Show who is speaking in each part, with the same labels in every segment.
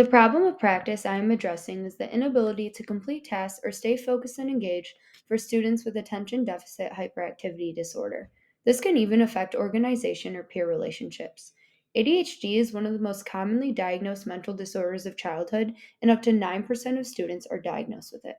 Speaker 1: The problem of practice I am addressing is the inability to complete tasks or stay focused and engaged for students with attention deficit hyperactivity disorder. This can even affect organization or peer relationships. ADHD is one of the most commonly diagnosed mental disorders of childhood, and up to 9% of students are diagnosed with it.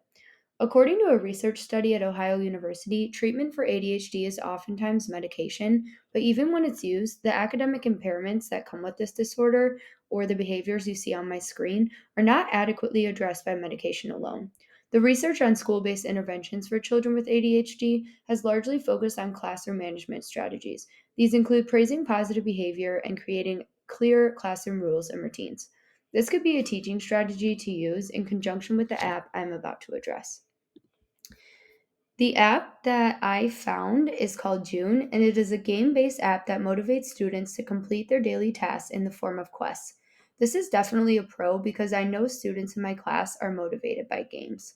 Speaker 1: According to a research study at Ohio University, treatment for ADHD is oftentimes medication, but even when it's used, the academic impairments that come with this disorder or the behaviors you see on my screen are not adequately addressed by medication alone. The research on school based interventions for children with ADHD has largely focused on classroom management strategies. These include praising positive behavior and creating clear classroom rules and routines. This could be a teaching strategy to use in conjunction with the app I'm about to address. The app that I found is called Joon, and it is a game based app that motivates students to complete their daily tasks in the form of quests. This is definitely a pro because I know students in my class are motivated by games.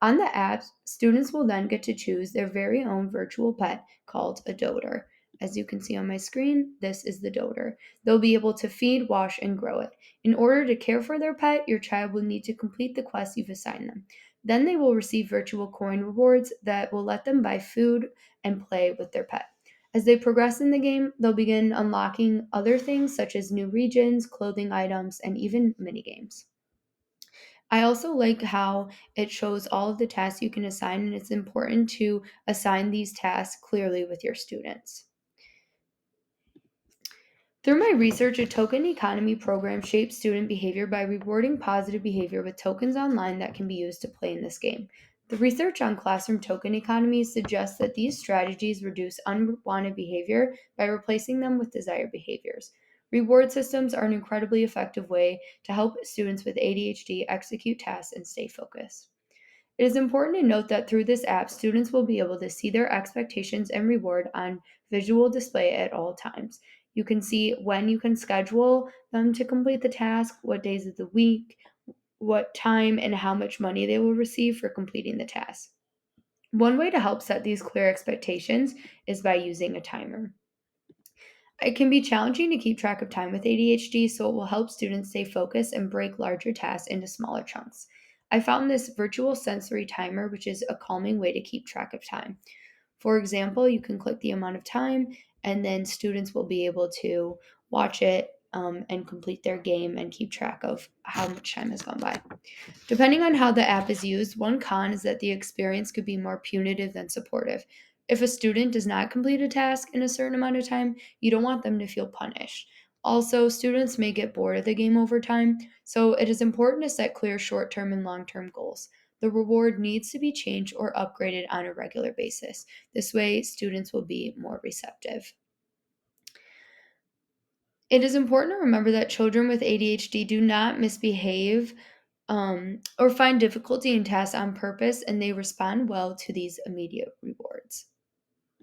Speaker 1: On the app, students will then get to choose their very own virtual pet called a doter. As you can see on my screen, this is the doter. They'll be able to feed, wash, and grow it. In order to care for their pet, your child will need to complete the quests you've assigned them. Then they will receive virtual coin rewards that will let them buy food and play with their pet. As they progress in the game, they'll begin unlocking other things such as new regions, clothing items, and even mini games. I also like how it shows all of the tasks you can assign, and it's important to assign these tasks clearly with your students. Through my research, a token economy program shapes student behavior by rewarding positive behavior with tokens online that can be used to play in this game. The research on classroom token economies suggests that these strategies reduce unwanted behavior by replacing them with desired behaviors. Reward systems are an incredibly effective way to help students with ADHD execute tasks and stay focused. It is important to note that through this app, students will be able to see their expectations and reward on visual display at all times. You can see when you can schedule them to complete the task, what days of the week, what time, and how much money they will receive for completing the task. One way to help set these clear expectations is by using a timer. It can be challenging to keep track of time with ADHD, so it will help students stay focused and break larger tasks into smaller chunks. I found this virtual sensory timer, which is a calming way to keep track of time. For example, you can click the amount of time, and then students will be able to watch it and complete their game and keep track of how much time has gone by. Depending on how the app is used, one con is that the experience could be more punitive than supportive. If a student does not complete a task in a certain amount of time, you don't want them to feel punished. Also, students may get bored of the game over time, so it is important to set clear short term and long term goals. The reward needs to be changed or upgraded on a regular basis. This way, students will be more receptive. It is important to remember that children with ADHD do not misbehave or find difficulty in tasks on purpose, and they respond well to these immediate rewards.